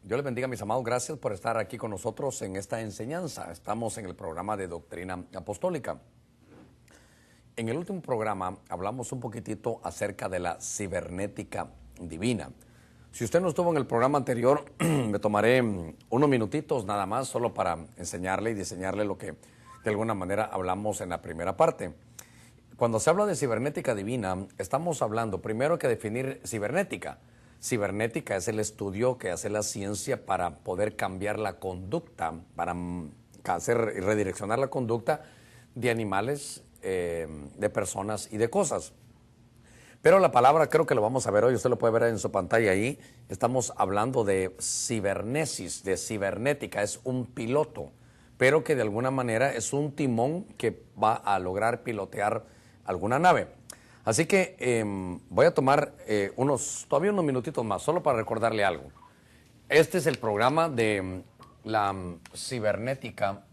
Dios les bendiga, mis amados. Gracias por estar aquí con nosotros en esta enseñanza. Estamos en el programa de Doctrina Apostólica. En el último programa hablamos un poquitito acerca de la cibernética divina. Si usted no estuvo en el programa anterior, me tomaré unos minutitos nada más solo para enseñarle y diseñarle lo que de alguna manera hablamos en la primera parte. Cuando se habla de cibernética divina, estamos hablando primero que definir cibernética. Cibernética es el estudio que hace la ciencia para poder cambiar la conducta, para hacer y redireccionar la conducta de animales, de personas y de cosas. Pero la palabra, creo que lo vamos a ver hoy, usted lo puede ver en su pantalla ahí, estamos hablando de cibernesis, de cibernética, es un piloto, pero que de alguna manera es un timón que va a lograr pilotear alguna nave. Así que voy a tomar todavía unos minutitos más, solo para recordarle algo. Este es el programa de la cibernética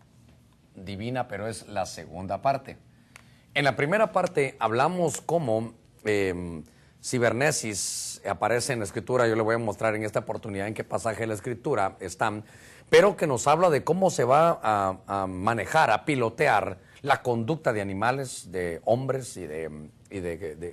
divina, pero es la segunda parte. En la primera parte hablamos cómo cibernesis aparece en la Escritura. Yo le voy a mostrar en esta oportunidad en qué pasaje de la Escritura están, pero que nos habla de cómo se va a manejar, a pilotear la conducta de animales, de hombres y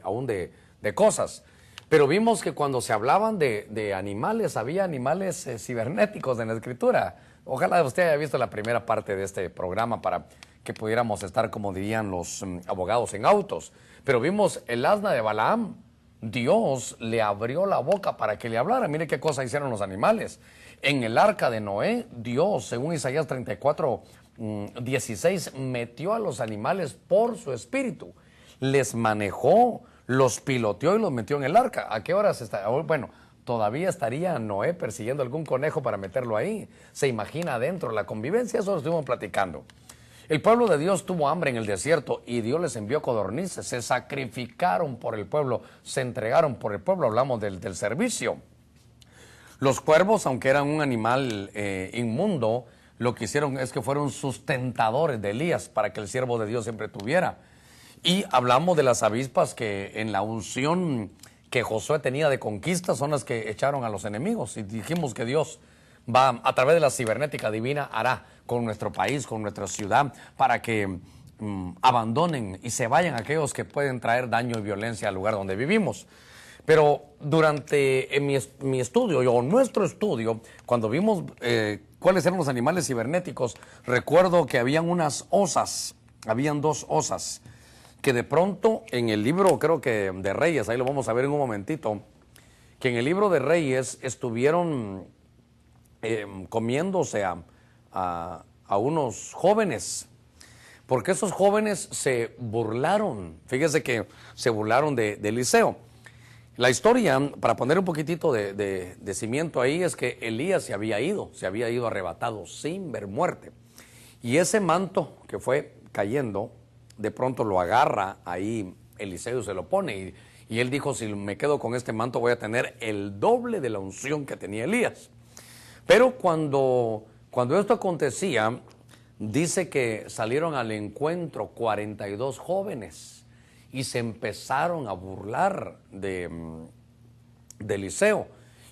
aún de cosas. Pero vimos que cuando se hablaban de animales, había animales cibernéticos en la Escritura. Ojalá usted haya visto la primera parte de este programa para que pudiéramos estar, como dirían los abogados, en autos. Pero vimos el asna de Balaam. Dios le abrió la boca para que le hablara. Mire qué cosa hicieron los animales. En el arca de Noé, Dios, según Isaías 34:16, metió a los animales por su espíritu. Les manejó, los piloteó y los metió en el arca. ¿A qué horas está? Bueno, todavía estaría Noé persiguiendo algún conejo para meterlo ahí. Se imagina adentro la convivencia, eso lo estuvimos platicando. El pueblo de Dios tuvo hambre en el desierto y Dios les envió codornices. Se sacrificaron por el pueblo, se entregaron por el pueblo. Hablamos del servicio. Los cuervos, aunque eran un animal inmundo, lo que hicieron es que fueron sustentadores de Elías para que el siervo de Dios siempre tuviera. Y hablamos de las avispas que en la unción que Josué tenía de conquista son las que echaron a los enemigos. Y dijimos que Dios va, a través de la cibernética divina, hará con nuestro país, con nuestra ciudad, para que abandonen y se vayan aquellos que pueden traer daño y violencia al lugar donde vivimos. Pero durante mi estudio, o nuestro estudio, cuando vimos cuáles eran los animales cibernéticos, recuerdo que habían unas osas, habían dos osas, que de pronto en el libro, creo que de Reyes, ahí lo vamos a ver en un momentito, que en el libro de Reyes estuvieron comiéndose a unos jóvenes, porque esos jóvenes se burlaron, fíjese que se burlaron de Eliseo. La historia, para poner un poquitito de cimiento ahí, es que Elías se había ido arrebatado sin ver muerte. Y ese manto que fue cayendo, de pronto lo agarra ahí Eliseo y se lo pone. Y él dijo, si me quedo con este manto voy a tener el doble de la unción que tenía Elías. Pero cuando esto acontecía, dice que salieron al encuentro 42 jóvenes y se empezaron a burlar de Eliseo.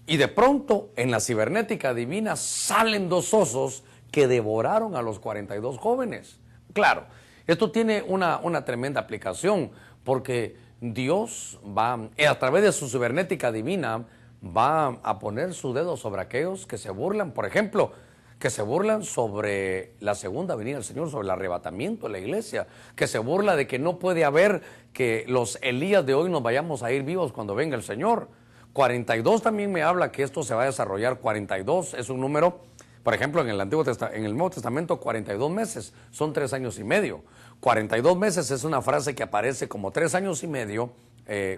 Y de pronto, en la cibernética divina, salen dos osos que devoraron a los 42 jóvenes. Claro, esto tiene una tremenda aplicación, porque Dios va, a través de su cibernética divina, va a poner su dedo sobre aquellos que se burlan, por ejemplo, que se burlan sobre la segunda venida del Señor, sobre el arrebatamiento de la iglesia, que se burla de que no puede haber que los Elías de hoy nos vayamos a ir vivos cuando venga el Señor. 42 también me habla que esto se va a desarrollar. 42 es un número, por ejemplo, en el Nuevo Testamento, 42 meses son 3 años y medio. 42 meses es una frase que aparece como 3 años y medio,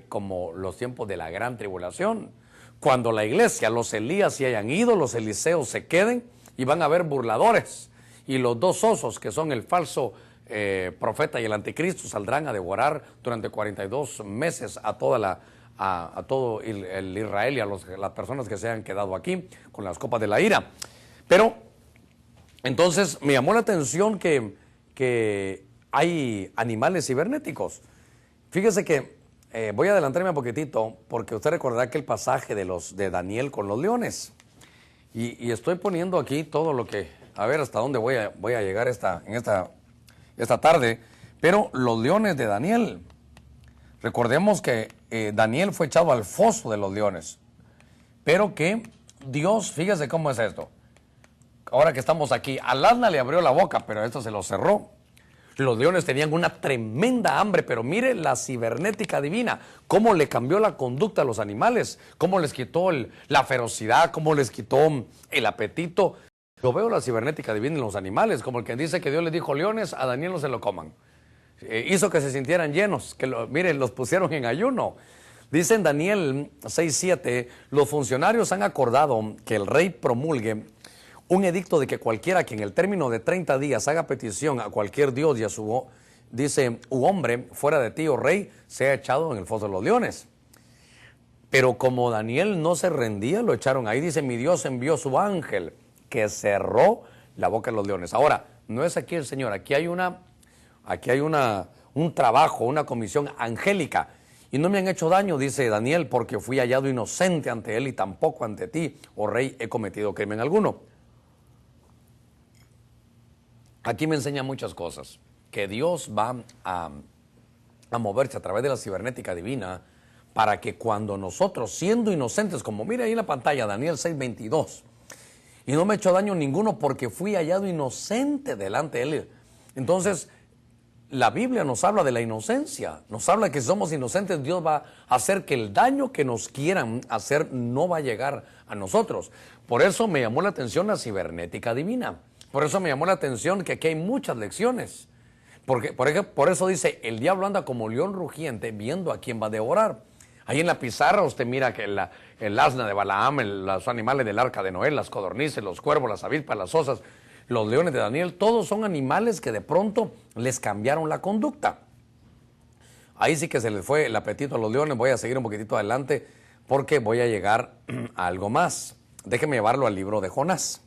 como los tiempos de la gran tribulación. Cuando la iglesia, los Elías se hayan ido, los Eliseos se queden y van a haber burladores. Y los dos osos, que son el falso profeta y el anticristo, saldrán a devorar durante 42 meses a todo el Israel y a las personas que se han quedado aquí con las copas de la ira. Pero entonces me llamó la atención que hay animales cibernéticos. Fíjese que voy a adelantarme un poquitito, porque usted recordará que el pasaje de Daniel con los leones. Y estoy poniendo aquí todo lo que, a ver hasta dónde voy a llegar esta tarde. Pero los leones de Daniel, recordemos que Daniel fue echado al foso de los leones. Pero que Dios, fíjese cómo es esto. Ahora que estamos aquí, al asna le abrió la boca, pero esto se lo cerró. Los leones tenían una tremenda hambre, pero mire la cibernética divina, cómo le cambió la conducta a los animales, cómo les quitó la ferocidad, cómo les quitó el apetito. Yo veo la cibernética divina en los animales, como el que dice que Dios le dijo leones, a Daniel no se lo coman. Hizo que se sintieran llenos, miren, los pusieron en ayuno. Dice en Daniel 6:7, los funcionarios han acordado que el rey promulgue un edicto de que cualquiera que en el término de 30 días haga petición a cualquier dios y a su, dice, u hombre fuera de ti, oh rey, sea echado en el foso de los leones. Pero como Daniel no se rendía, lo echaron ahí. Dice, mi Dios envió su ángel que cerró la boca de los leones. Ahora, no es aquí el Señor, aquí hay un trabajo, una comisión angélica. Y no me han hecho daño, dice Daniel, porque fui hallado inocente ante él y tampoco ante ti, oh rey, he cometido crimen alguno. Aquí me enseña muchas cosas, que Dios va a moverse a través de la cibernética divina para que cuando nosotros, siendo inocentes, como mire ahí en la pantalla, Daniel 6:22, y no me he hecho daño ninguno porque fui hallado inocente delante de él. Entonces, la Biblia nos habla de la inocencia, nos habla que si somos inocentes, Dios va a hacer que el daño que nos quieran hacer no va a llegar a nosotros. Por eso me llamó la atención la cibernética divina. Por eso me llamó la atención que aquí hay muchas lecciones. Porque, por eso dice, el diablo anda como león rugiente viendo a quién va a devorar. Ahí en la pizarra usted mira que el asna de Balaam, los animales del arca de Noé, las codornices, los cuervos, las avispas, las osas, los leones de Daniel, todos son animales que de pronto les cambiaron la conducta. Ahí sí que se les fue el apetito a los leones. Voy a seguir un poquitito adelante porque voy a llegar a algo más. Déjeme llevarlo al libro de Jonás.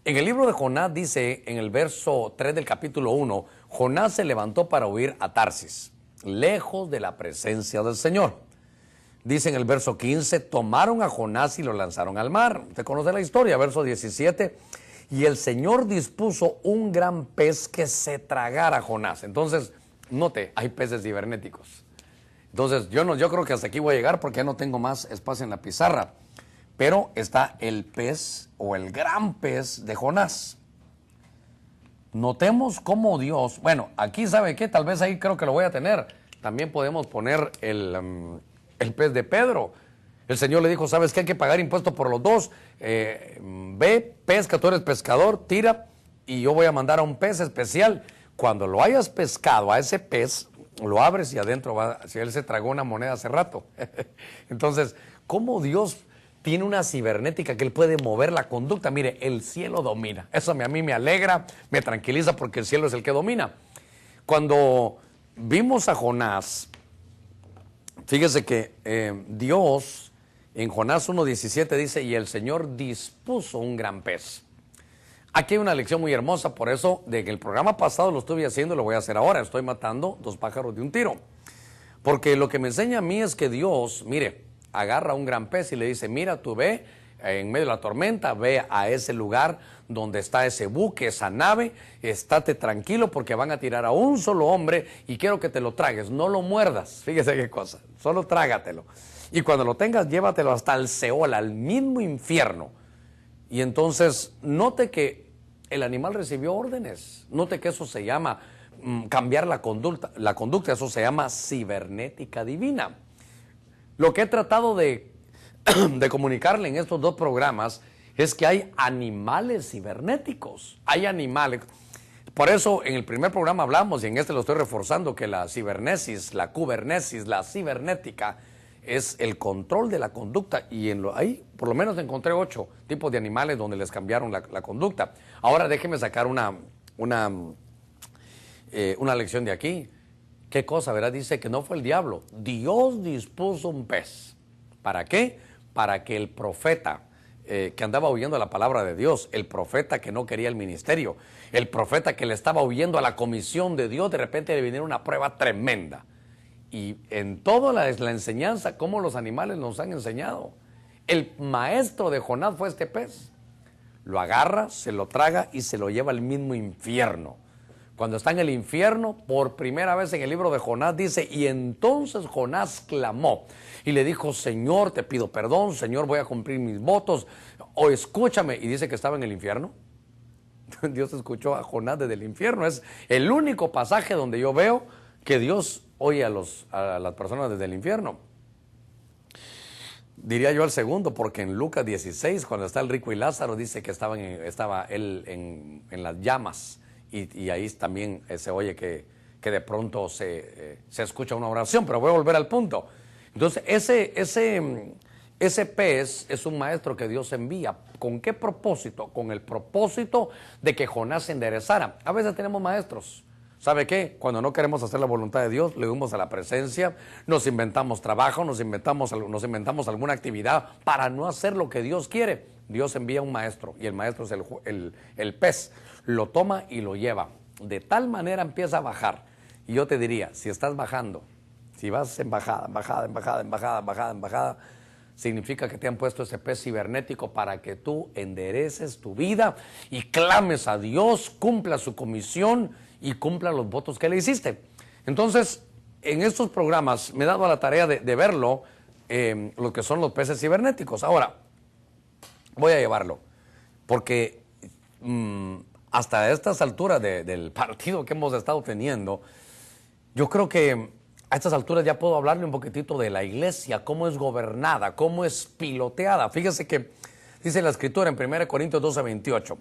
En el libro de Jonás dice, en el verso 3 del capítulo 1, Jonás se levantó para huir a Tarsis, lejos de la presencia del Señor. Dice en el verso 15, tomaron a Jonás y lo lanzaron al mar. Usted conoce la historia, verso 17, y el Señor dispuso un gran pez que se tragara a Jonás. Entonces, note, hay peces cibernéticos. Entonces, yo creo que hasta aquí voy a llegar porque ya no tengo más espacio en la pizarra. Pero está el pez o el gran pez de Jonás. Notemos cómo Dios, bueno, aquí sabe qué, tal vez ahí creo que lo voy a tener. También podemos poner el pez de Pedro. El Señor le dijo, ¿sabes qué? Hay que pagar impuestos por los dos. Ve, pesca, tú eres pescador, tira y yo voy a mandar a un pez especial. Cuando lo hayas pescado a ese pez, lo abres y adentro va, si él se tragó una moneda hace rato. Entonces, ¿cómo Dios tiene una cibernética que él puede mover la conducta? Mire, el cielo domina. Eso a mí me alegra, me tranquiliza porque el cielo es el que domina. Cuando vimos a Jonás, fíjese que Dios en Jonás 1:17 dice, y el Señor dispuso un gran pez. Aquí hay una lección muy hermosa, por eso de que el programa pasado lo estuve haciendo, lo voy a hacer ahora. Estoy matando dos pájaros de un tiro. Porque lo que me enseña a mí es que Dios, mire, agarra un gran pez y le dice, mira, tú ve en medio de la tormenta, ve a ese lugar donde está ese buque, esa nave, estate tranquilo porque van a tirar a un solo hombre y quiero que te lo tragues, no lo muerdas, fíjese qué cosa, solo trágatelo. Y cuando lo tengas, llévatelo hasta el Seol, al mismo infierno. Y entonces, note que el animal recibió órdenes, note que eso se llama cambiar la conducta, eso se llama cibernética divina. Lo que he tratado de comunicarle en estos dos programas es que hay animales cibernéticos, hay animales. Por eso en el primer programa hablamos, y en este lo estoy reforzando, que la cibernesis, la cubernesis, la cibernética es el control de la conducta. Y ahí por lo menos encontré 8 tipos de animales donde les cambiaron la conducta. Ahora déjeme sacar una lección de aquí. ¿Qué cosa, verdad? Dice que no fue el diablo. Dios dispuso un pez. ¿Para qué? Para que el profeta que andaba huyendo a la palabra de Dios, el profeta que no quería el ministerio, el profeta que le estaba huyendo a la comisión de Dios, de repente le viniera una prueba tremenda. Y en toda la enseñanza, como los animales nos han enseñado, el maestro de Jonás fue este pez. lo agarra, se lo traga y se lo lleva al mismo infierno. Cuando está en el infierno, por primera vez en el libro de Jonás dice, y entonces Jonás clamó y le dijo, Señor, te pido perdón, Señor, voy a cumplir mis votos, o escúchame, y dice que estaba en el infierno. Dios escuchó a Jonás desde el infierno. Es el único pasaje donde yo veo que Dios oye a las personas desde el infierno. Diría yo el segundo, porque en Lucas 16, cuando está el rico y Lázaro, dice que estaba él en las llamas. Y ahí también se oye que de pronto se escucha una oración, pero voy a volver al punto. Entonces, ese pez es un maestro que Dios envía. ¿Con qué propósito? Con el propósito de que Jonás se enderezara. A veces tenemos maestros. ¿Sabe qué? Cuando no queremos hacer la voluntad de Dios, le huimos a la presencia, nos inventamos trabajo, nos inventamos alguna actividad para no hacer lo que Dios quiere. Dios envía un maestro y el maestro es el pez. Lo toma y lo lleva. De tal manera empieza a bajar. Y yo te diría, si estás bajando, si vas en bajada, significa que te han puesto ese pez cibernético para que tú endereces tu vida y clames a Dios, cumpla su comisión y cumpla los votos que le hiciste. Entonces, en estos programas me he dado a la tarea de verlo, lo que son los peces cibernéticos. Ahora, voy a llevarlo, porque hasta estas alturas del partido que hemos estado teniendo, yo creo que a estas alturas ya puedo hablarle un poquitito de la iglesia, cómo es gobernada, cómo es piloteada. Fíjese que dice la Escritura en 1 Corintios 12:28.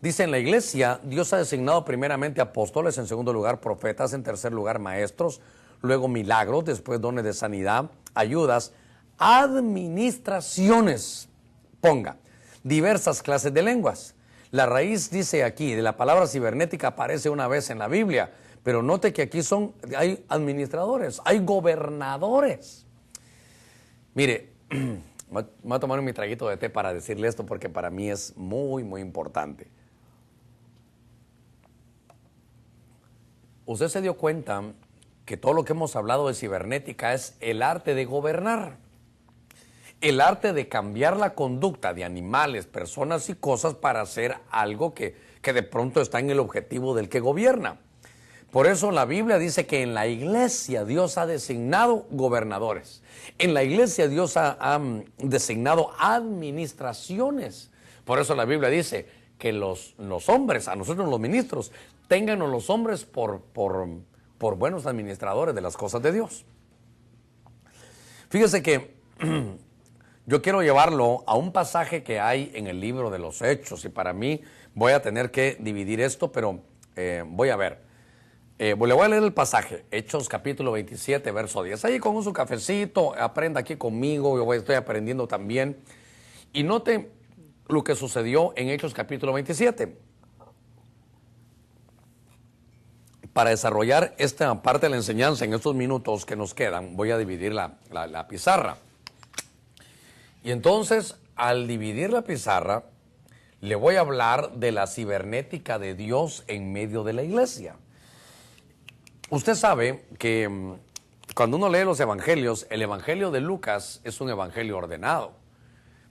Dice, en la iglesia Dios ha designado primeramente apóstoles, en segundo lugar profetas, en tercer lugar maestros, luego milagros, después dones de sanidad, ayudas, administraciones, ponga, diversas clases de lenguas. La raíz, dice aquí, de la palabra cibernética aparece una vez en la Biblia, pero note que aquí hay administradores, hay gobernadores. Mire, voy a tomar mi traguito de té para decirle esto porque para mí es muy, muy importante. Usted se dio cuenta que todo lo que hemos hablado de cibernética es el arte de gobernar. El arte de cambiar la conducta de animales, personas y cosas para hacer algo que de pronto está en el objetivo del que gobierna. Por eso la Biblia dice que en la iglesia Dios ha designado gobernadores. En la iglesia Dios ha designado administraciones. Por eso la Biblia dice que los hombres, a nosotros los ministros, ténganos los hombres por buenos administradores de las cosas de Dios. Fíjese que yo quiero llevarlo a un pasaje que hay en el libro de los Hechos, y para mí voy a tener que dividir esto, pero voy a ver. Le voy a leer el pasaje, Hechos capítulo 27, verso 10. Ahí con su cafecito, aprenda aquí conmigo, yo estoy aprendiendo también. Y note lo que sucedió en Hechos capítulo 27. Para desarrollar esta parte de la enseñanza en estos minutos que nos quedan, voy a dividir la pizarra. Y entonces, al dividir la pizarra, le voy a hablar de la cibernética de Dios en medio de la iglesia. Usted sabe que cuando uno lee los evangelios, el evangelio de Lucas es un evangelio ordenado.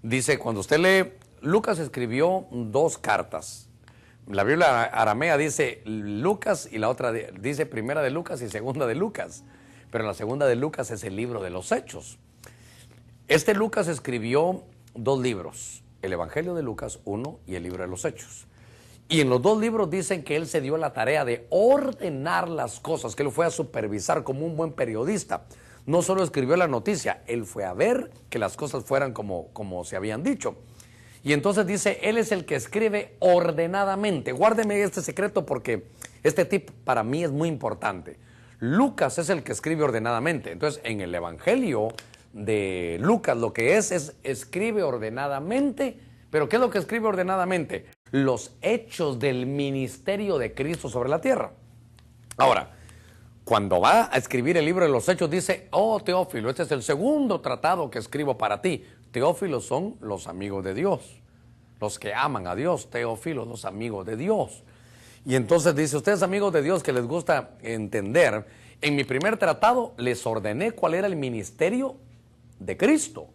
Dice, cuando usted lee, Lucas escribió 2 cartas. La Biblia aramea dice Lucas y la otra dice primera de Lucas y segunda de Lucas. Pero la segunda de Lucas es el libro de los Hechos. Este Lucas escribió 2 libros, el Evangelio de Lucas 1 y el libro de los Hechos. Y en los 2 libros dicen que él se dio la tarea de ordenar las cosas, que él fue a supervisar como un buen periodista. No solo escribió la noticia, él fue a ver que las cosas fueran como se habían dicho. Y entonces dice, él es el que escribe ordenadamente. Guárdeme este secreto porque este tip para mí es muy importante. Lucas es el que escribe ordenadamente. Entonces, en el Evangelio de Lucas lo que es escribe ordenadamente. ¿Pero qué es lo que escribe ordenadamente? Los hechos del ministerio de Cristo sobre la tierra. Ahora, cuando va a escribir el libro de los Hechos dice, oh Teófilo, este es el segundo tratado que escribo para ti. Teófilo son los amigos de Dios, los que aman a Dios. Teófilo, los amigos de Dios. Y entonces dice, ustedes amigos de Dios que les gusta entender, en mi primer tratado les ordené cuál era el ministerio de Cristo.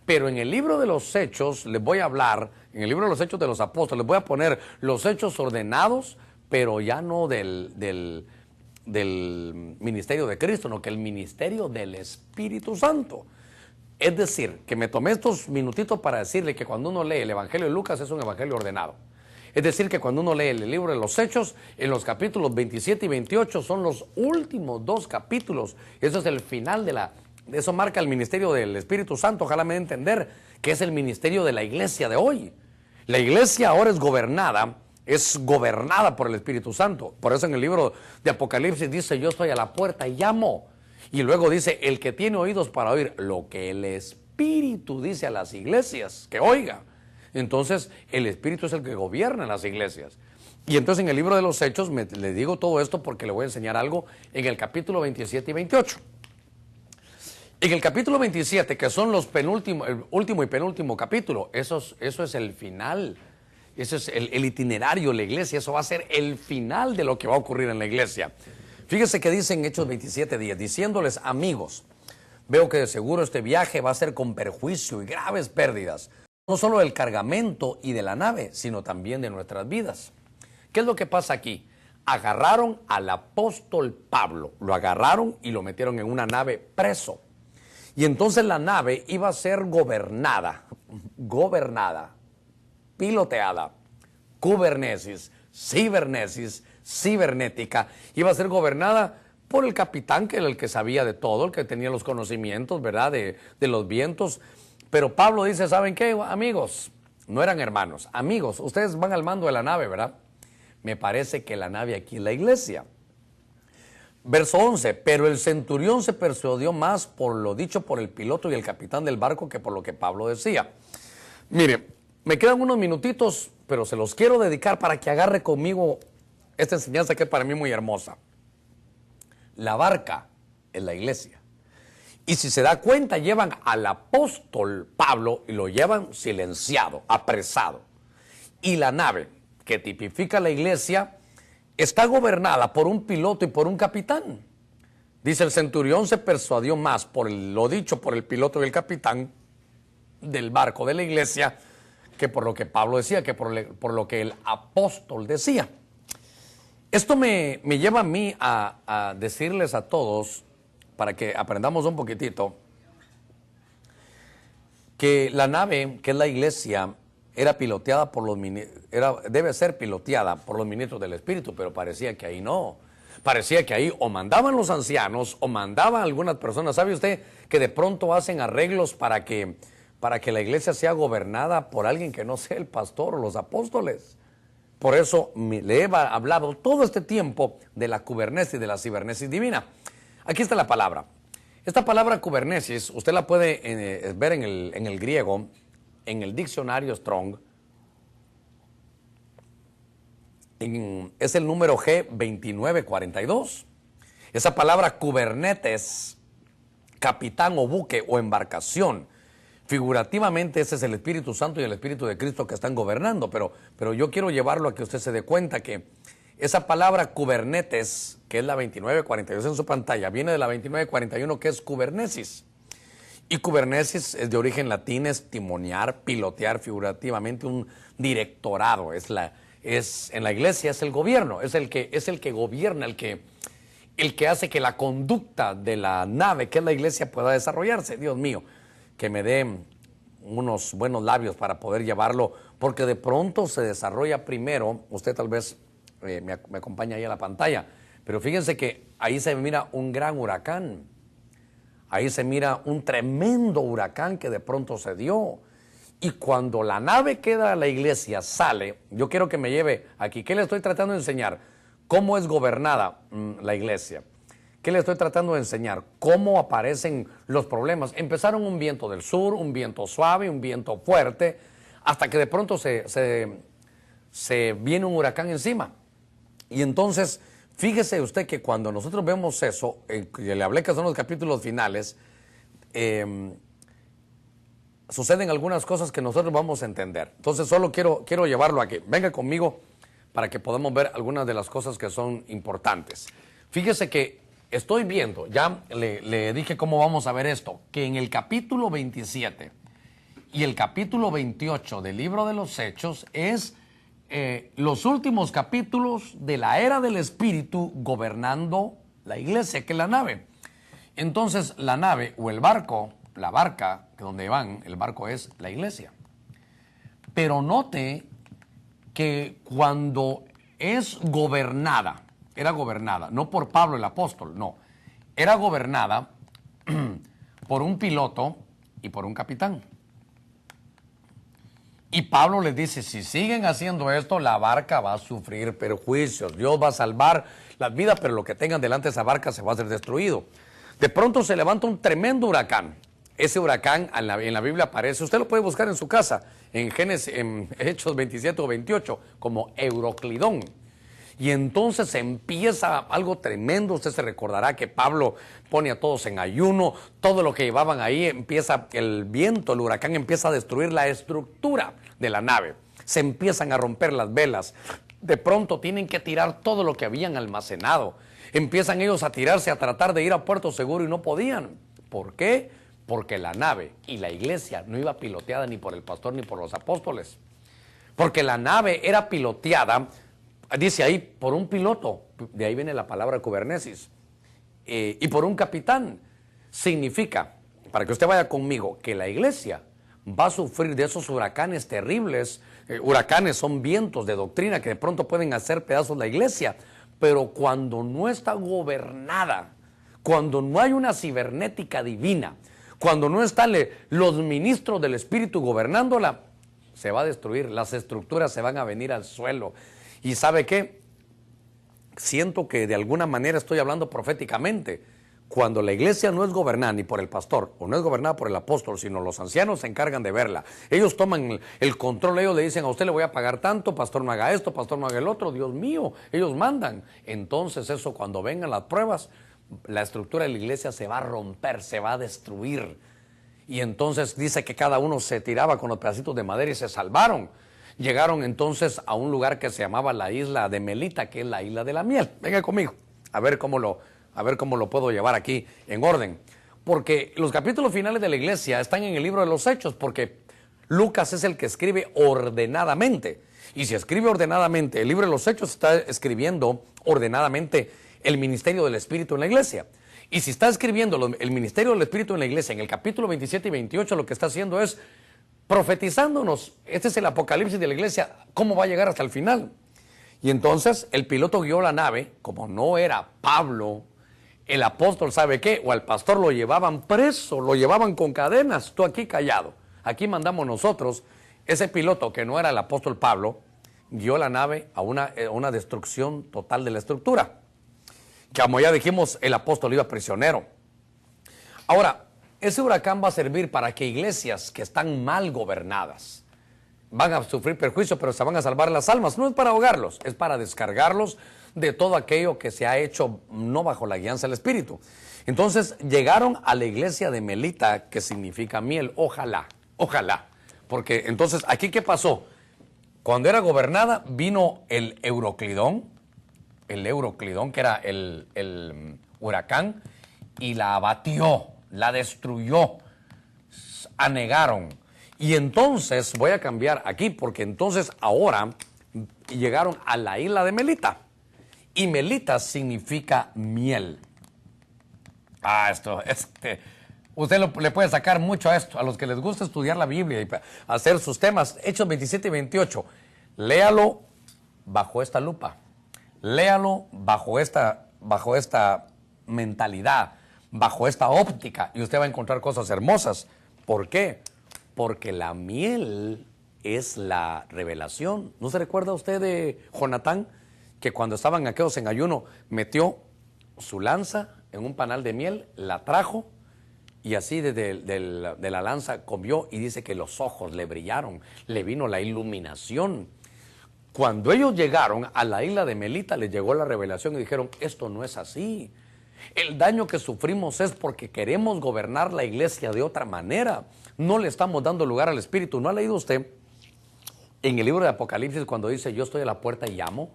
Pero en el libro de los Hechos les voy a hablar, en el libro de los Hechos de los Apóstoles, les voy a poner los hechos ordenados, pero ya no del ministerio de Cristo, sino que el ministerio del Espíritu Santo. Es decir, que me tomé estos minutitos para decirle que cuando uno lee el Evangelio de Lucas es un evangelio ordenado. Es decir, que cuando uno lee el libro de los Hechos, en los capítulos 27 y 28 son los últimos dos capítulos. Eso es el final eso marca el ministerio del Espíritu Santo. Ojalá me dé a entender que es el ministerio de la iglesia de hoy. La iglesia ahora es gobernada por el Espíritu Santo. Por eso en el libro de Apocalipsis dice, yo estoy a la puerta y llamo. Y luego dice, el que tiene oídos para oír lo que el Espíritu dice a las iglesias, que oiga. Entonces, el Espíritu es el que gobierna en las iglesias. Y entonces en el libro de los Hechos, le digo todo esto porque le voy a enseñar algo en el capítulo 27 y 28. En el capítulo 27, que son el último y penúltimo capítulo, eso es el final. Eso es el itinerario de la iglesia. Eso va a ser el final de lo que va a ocurrir en la iglesia. Fíjese que dice en Hechos 27:10, diciéndoles, amigos, veo que de seguro este viaje va a ser con perjuicio y graves pérdidas, no solo del cargamento y de la nave, sino también de nuestras vidas. ¿Qué es lo que pasa aquí? Agarraron al apóstol Pablo, lo agarraron y lo metieron en una nave preso. Y entonces la nave iba a ser gobernada, piloteada, cibernética, iba a ser gobernada por el capitán, que era el que sabía de todo, el que tenía los conocimientos, ¿verdad?, de los vientos. Pero Pablo dice, ¿saben qué, amigos? No eran hermanos, amigos, ustedes van al mando de la nave, ¿verdad? Me parece que la nave aquí es la iglesia. Verso 11, pero el centurión se persuadió más por lo dicho por el piloto y el capitán del barco que por lo que Pablo decía. Mire, me quedan unos minutitos, pero se los quiero dedicar para que agarre conmigo esta enseñanza que es para mí muy hermosa. La barca es la iglesia. Y si se da cuenta, llevan al apóstol Pablo y lo llevan silenciado, apresado. Y la nave, que tipifica la iglesia, está gobernada por un piloto y por un capitán. Dice, el centurión se persuadió más por lo dicho por el piloto y el capitán del barco de la iglesia que por lo que Pablo decía, que por lo que el apóstol decía. Esto me lleva a mí a decirles a todos, para que aprendamos un poquitito, que la nave, que es la iglesia, debe ser piloteada por los ministros del Espíritu, pero parecía que ahí no. Parecía que ahí o mandaban los ancianos o mandaban algunas personas. ¿Sabe usted que de pronto hacen arreglos para que la iglesia sea gobernada por alguien que no sea el pastor o los apóstoles? Por eso le he hablado todo este tiempo de la cubernesis, de la cibernesis divina. Aquí está la palabra. Esta palabra cubernesis, usted la puede ver en el griego, en el diccionario Strong. Es el número G2942. Esa palabra kubernetes, capitán o buque o embarcación. Figurativamente ese es el Espíritu Santo y el Espíritu de Cristo que están gobernando, pero yo quiero llevarlo a que usted se dé cuenta que esa palabra kubernetes, que es la 2942 en su pantalla, viene de la 2941 que es kubernesis. Y kubernesis es de origen latín, es timonear, pilotear, figurativamente un directorado. En la iglesia es el gobierno, es el que gobierna, el que hace que la conducta de la nave, que es la iglesia, pueda desarrollarse. Dios mío, que me dé unos buenos labios para poder llevarlo, porque de pronto se desarrolla primero. Usted tal vez me acompaña ahí a la pantalla, pero fíjense que ahí se mira un gran huracán. Ahí se mira un tremendo huracán que de pronto se dio. Y cuando la nave queda a la iglesia, sale, yo quiero que me lleve aquí. ¿Qué le estoy tratando de enseñar? ¿Cómo es gobernada la iglesia? ¿Qué le estoy tratando de enseñar? ¿Cómo aparecen los problemas? Empezaron un viento del sur, un viento suave, un viento fuerte, hasta que de pronto se viene un huracán encima. Y entonces, fíjese usted que cuando nosotros vemos eso, que le hablé que son los capítulos finales, suceden algunas cosas que nosotros vamos a entender. Entonces solo quiero llevarlo aquí. Venga conmigo para que podamos ver algunas de las cosas que son importantes. Fíjese que estoy viendo, ya le dije cómo vamos a ver esto, que en el capítulo 27, Y el capítulo 28 del libro de los Hechos es los últimos capítulos de la era del Espíritu gobernando la iglesia, que es la nave. Entonces la nave o el barco, la barca donde van, el barco es la iglesia. Pero note que cuando es gobernada, era gobernada, no por Pablo el apóstol, no, era gobernada por un piloto y por un capitán. Y Pablo les dice, si siguen haciendo esto, la barca va a sufrir perjuicios. Dios va a salvar las vidas, pero lo que tengan delante de esa barca se va a hacer destruido. De pronto se levanta un tremendo huracán. Ese huracán en la Biblia aparece, usted lo puede buscar en su casa, en Hechos 27 o 28, como Euroclidón. Y entonces empieza algo tremendo. Usted se recordará que Pablo pone a todos en ayuno, todo lo que llevaban ahí, empieza el viento, el huracán empieza a destruir la estructura de la nave. Se empiezan a romper las velas. De pronto tienen que tirar todo lo que habían almacenado. Empiezan ellos a tirarse, a tratar de ir a puerto seguro y no podían. ¿Por qué? Porque la nave y la iglesia no iba piloteada ni por el pastor ni por los apóstoles. Porque la nave era piloteada, dice ahí, por un piloto, de ahí viene la palabra kubernesis, y por un capitán. Significa, para que usted vaya conmigo, que la iglesia va a sufrir de esos huracanes terribles. Huracanes son vientos de doctrina que de pronto pueden hacer pedazos la iglesia, pero cuando no está gobernada, cuando no hay una cibernética divina, cuando no están los ministros del Espíritu gobernándola, se va a destruir, las estructuras se van a venir al suelo. ¿Y sabe qué? Siento que de alguna manera estoy hablando proféticamente. Cuando la iglesia no es gobernada ni por el pastor o no es gobernada por el apóstol, sino los ancianos se encargan de verla. Ellos toman el control, ellos le dicen a usted le voy a pagar tanto, pastor no haga esto, pastor no haga el otro, Dios mío, ellos mandan. Entonces eso, cuando vengan las pruebas, la estructura de la iglesia se va a romper, se va a destruir. Y entonces dice que cada uno se tiraba con los pedacitos de madera y se salvaron. Llegaron entonces a un lugar que se llamaba la isla de Melita, que es la isla de la miel. Venga conmigo, a ver cómo lo puedo llevar aquí en orden. Porque los capítulos finales de la iglesia están en el libro de los Hechos, porque Lucas es el que escribe ordenadamente. Y si escribe ordenadamente, el libro de los Hechos está escribiendo ordenadamente el ministerio del Espíritu en la iglesia. Y si está escribiendo el ministerio del Espíritu en la iglesia, en el capítulo 27 y 28, lo que está haciendo es profetizándonos. Este es el apocalipsis de la iglesia, cómo va a llegar hasta el final. Y entonces el piloto guió la nave, como no era Pablo, el apóstol, ¿sabe qué? O al pastor lo llevaban preso, lo llevaban con cadenas, tú aquí callado. Aquí mandamos nosotros. Ese piloto, que no era el apóstol Pablo, guió la nave a una destrucción total de la estructura. Que como ya dijimos, el apóstol iba prisionero. Ahora, ese huracán va a servir para que iglesias que están mal gobernadas van a sufrir perjuicio, pero se van a salvar las almas. No es para ahogarlos, es para descargarlos de todo aquello que se ha hecho no bajo la guianza del Espíritu. Entonces llegaron a la iglesia de Melita, que significa miel. Ojalá, ojalá. Porque entonces, ¿aquí qué pasó? Cuando era gobernada, vino el Euroclidón, que era el huracán, y la abatió, la destruyó, anegaron. Y entonces, voy a cambiar aquí, porque entonces ahora llegaron a la isla de Melita. Y Melita significa miel. Usted le puede sacar mucho a esto, a los que les gusta estudiar la Biblia y hacer sus temas. Hechos 27 y 28, léalo bajo esta lupa. Léalo bajo esta mentalidad, bajo esta óptica, y usted va a encontrar cosas hermosas. ¿Por qué? Porque la miel es la revelación. ¿No se recuerda usted de Jonatán, que cuando estaban aquellos en ayuno, metió su lanza en un panal de miel, la trajo, y así de la lanza comió, y dice que los ojos le brillaron, le vino la iluminación? Cuando ellos llegaron a la isla de Melita, les llegó la revelación y dijeron, esto no es así. El daño que sufrimos es porque queremos gobernar la iglesia de otra manera. No le estamos dando lugar al Espíritu. ¿No ha leído usted en el libro de Apocalipsis cuando dice, yo estoy a la puerta y llamo?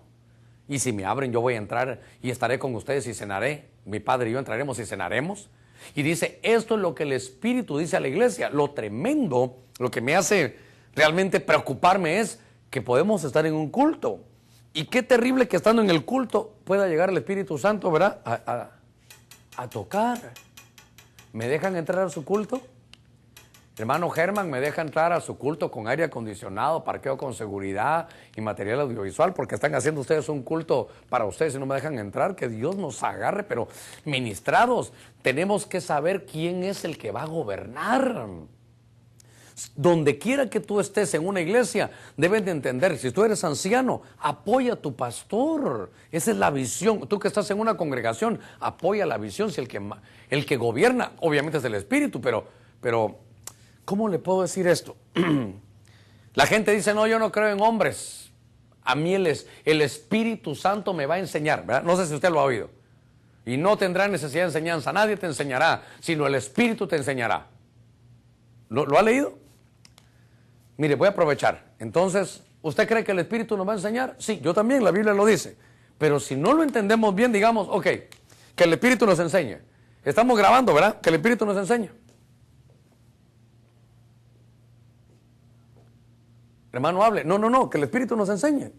Y si me abren, yo voy a entrar y estaré con ustedes y cenaré. Mi Padre y yo entraremos y cenaremos. Y dice, esto es lo que el Espíritu dice a la iglesia. Lo tremendo lo que me hace realmente preocuparme es que podemos estar en un culto. Y qué terrible que estando en el culto pueda llegar el Espíritu Santo, ¿verdad? A tocar. ¿Me dejan entrar a su culto? Hermano Germán, ¿me deja entrar a su culto con aire acondicionado, parqueo con seguridad y material audiovisual? Porque están haciendo ustedes un culto para ustedes y no me dejan entrar. Que Dios nos agarre, pero ministrados, tenemos que saber quién es el que va a gobernar. Donde quiera que tú estés en una iglesia, debes de entender, si tú eres anciano, apoya a tu pastor. Esa es la visión. Tú que estás en una congregación, apoya la visión. Si el que gobierna, obviamente es el Espíritu, pero ¿cómo le puedo decir esto? La gente dice, no, yo no creo en hombres. A mí el Espíritu Santo me va a enseñar, ¿verdad? No sé si usted lo ha oído. Y no tendrá necesidad de enseñanza. Nadie te enseñará, sino el Espíritu te enseñará. ¿Lo ha leído? Mire, voy a aprovechar. Entonces, ¿usted cree que el Espíritu nos va a enseñar? Sí, yo también, la Biblia lo dice. Pero si no lo entendemos bien, digamos, ok, que el Espíritu nos enseñe. Estamos grabando, ¿verdad? Que el Espíritu nos enseñe. Hermano, hable. No, que el Espíritu nos enseñe.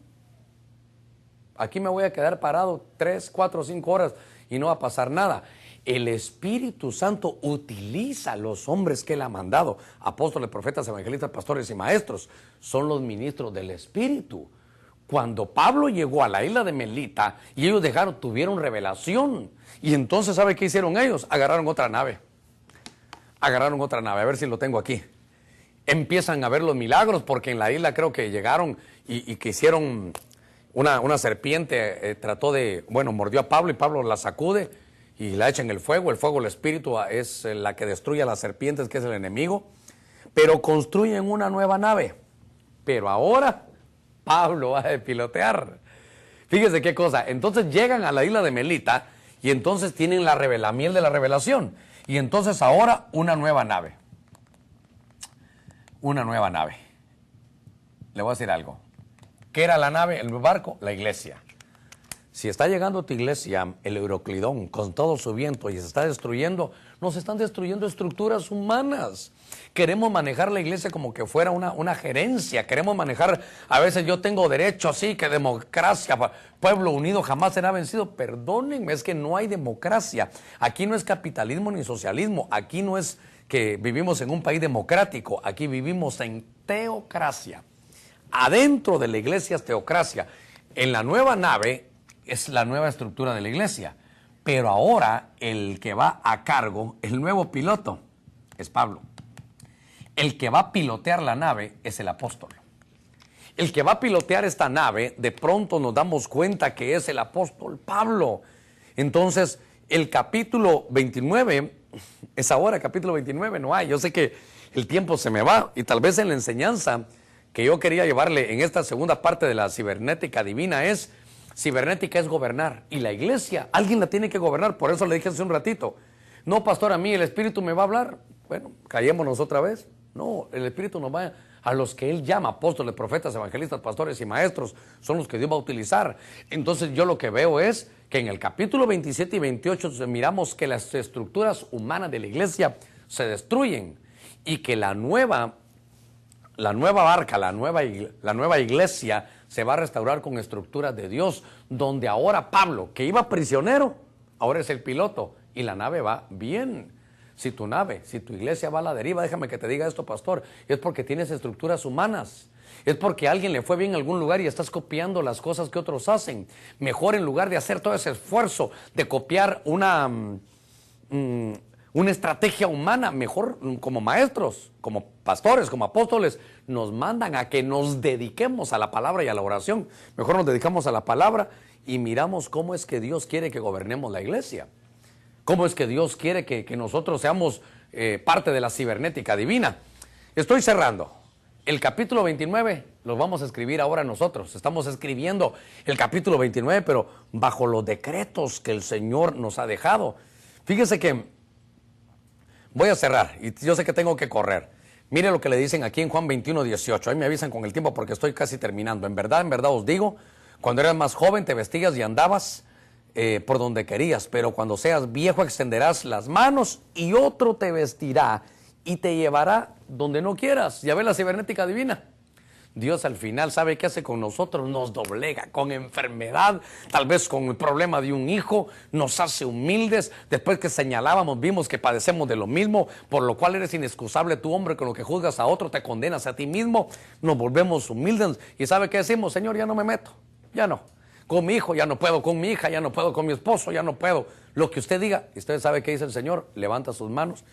Aquí me voy a quedar parado 3, 4, 5 horas y no va a pasar nada. El Espíritu Santo utiliza a los hombres que Él ha mandado. Apóstoles, profetas, evangelistas, pastores y maestros. Son los ministros del Espíritu. Cuando Pablo llegó a la isla de Melita y ellos tuvieron revelación. Y entonces, ¿sabe qué hicieron ellos? Agarraron otra nave. A ver si lo tengo aquí. Empiezan a ver los milagros, porque en la isla creo que llegaron y que hicieron una serpiente, mordió a Pablo y Pablo la sacude y la echa en el fuego. El Espíritu es la que destruye a las serpientes, que es el enemigo. Pero construyen una nueva nave. Pero ahora Pablo va a pilotear. Fíjese qué cosa. Entonces llegan a la isla de Melita y entonces tienen la miel de la revelación. Y entonces ahora una nueva nave. Una nueva nave. Le voy a decir algo. ¿Qué era la nave, el barco? La iglesia. Si está llegando a tu iglesia el Euroclidón con todo su viento y se está destruyendo, nos están destruyendo estructuras humanas. Queremos manejar la iglesia como que fuera una gerencia. Queremos manejar, a veces yo tengo derecho, así que democracia, pueblo unido jamás será vencido. Perdónenme, es que no hay democracia. Aquí no es capitalismo ni socialismo. Aquí no es que vivimos en un país democrático. Aquí vivimos en teocracia. Adentro de la iglesia es teocracia. En la nueva nave es la nueva estructura de la iglesia. Pero ahora el que va a cargo, el nuevo piloto, es Pablo. El que va a pilotear la nave es el apóstol. El que va a pilotear esta nave, de pronto nos damos cuenta que es el apóstol Pablo. Entonces, el capítulo 29, es ahora capítulo 29, no hay. Yo sé que el tiempo se me va y tal vez en la enseñanza que yo quería llevarle en esta segunda parte de la cibernética divina cibernética es gobernar. Y la iglesia, alguien la tiene que gobernar. Por eso le dije hace un ratito, no, pastor, a mí el Espíritu me va a hablar. Bueno, callémonos otra vez. No, el Espíritu nos va a los que Él llama apóstoles, profetas, evangelistas, pastores y maestros. Son los que Dios va a utilizar. Entonces yo lo que veo es que en el capítulo 27 y 28 miramos que las estructuras humanas de la iglesia se destruyen y que la nueva barca, la nueva iglesia se va a restaurar con estructuras de Dios, donde ahora Pablo, que iba prisionero, ahora es el piloto y la nave va bien. Si tu iglesia va a la deriva, déjame que te diga esto, pastor, es porque tienes estructuras humanas. Es porque a alguien le fue bien en algún lugar y estás copiando las cosas que otros hacen. Mejor, en lugar de hacer todo ese esfuerzo de copiar una estrategia humana, mejor como maestros, como pastores, como apóstoles, nos mandan a que nos dediquemos a la palabra y a la oración. Mejor nos dedicamos a la palabra y miramos cómo es que Dios quiere que gobernemos la iglesia. Cómo es que Dios quiere que nosotros seamos parte de la cibernética divina. Estoy cerrando. El capítulo 29 lo vamos a escribir ahora nosotros. Estamos escribiendo el capítulo 29, pero bajo los decretos que el Señor nos ha dejado. Fíjese que voy a cerrar y yo sé que tengo que correr. Mire lo que le dicen aquí en Juan 21, 18. Ahí me avisan con el tiempo porque estoy casi terminando. En verdad os digo, cuando eras más joven te vestías y andabas por donde querías, pero cuando seas viejo extenderás las manos y otro te vestirá y te llevará donde no quieras. Ya ves la cibernética divina. Dios al final, ¿sabe qué hace con nosotros? Nos doblega con enfermedad, tal vez con el problema de un hijo, nos hace humildes. Después que señalábamos, vimos que padecemos de lo mismo, por lo cual eres inexcusable tú, hombre, con lo que juzgas a otro, te condenas a ti mismo. Nos volvemos humildes. ¿Y sabe qué decimos? Señor, ya no me meto, ya no. Con mi hijo ya no puedo, con mi hija ya no puedo, con mi esposo ya no puedo. Lo que usted diga, y usted sabe qué dice el Señor, levanta sus manos,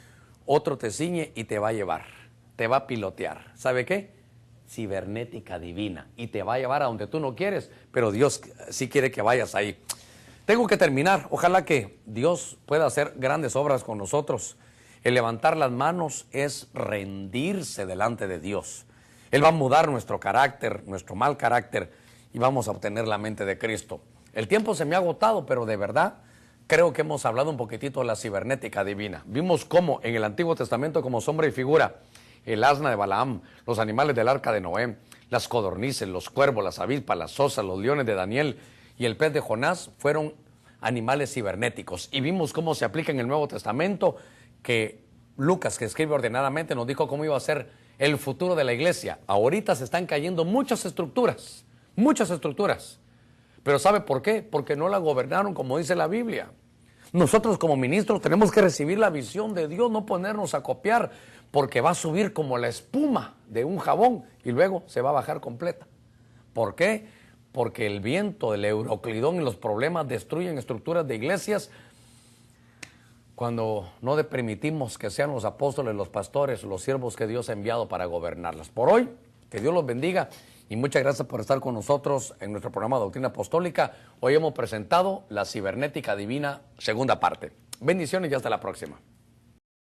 otro te ciñe y te va a llevar, te va a pilotear. ¿Sabe qué? Cibernética divina, y te va a llevar a donde tú no quieres, pero Dios sí quiere que vayas ahí. Tengo que terminar. Ojalá que Dios pueda hacer grandes obras con nosotros. El levantar las manos es rendirse delante de Dios. Él va a mudar nuestro carácter, nuestro mal carácter, y vamos a obtener la mente de Cristo. El tiempo se me ha agotado, pero de verdad creo que hemos hablado un poquitito de la cibernética divina. Vimos cómo en el Antiguo Testamento, como sombra y figura, el asna de Balaam, los animales del arca de Noé, las codornices, los cuervos, las avispas, las osas, los leones de Daniel y el pez de Jonás fueron animales cibernéticos. Y vimos cómo se aplica en el Nuevo Testamento, que Lucas, que escribe ordenadamente, nos dijo cómo iba a ser el futuro de la iglesia. Ahorita se están cayendo muchas estructuras. Pero ¿sabe por qué? Porque no la gobernaron como dice la Biblia. Nosotros como ministros tenemos que recibir la visión de Dios, no ponernos a copiar, porque va a subir como la espuma de un jabón y luego se va a bajar completa. ¿Por qué? Porque el viento, el euroclidón y los problemas destruyen estructuras de iglesias cuando no permitimos que sean los apóstoles, los pastores, los siervos que Dios ha enviado para gobernarlas. Por hoy, que Dios los bendiga y muchas gracias por estar con nosotros en nuestro programa Doctrina Apostólica. Hoy hemos presentado la cibernética divina, segunda parte. Bendiciones y hasta la próxima.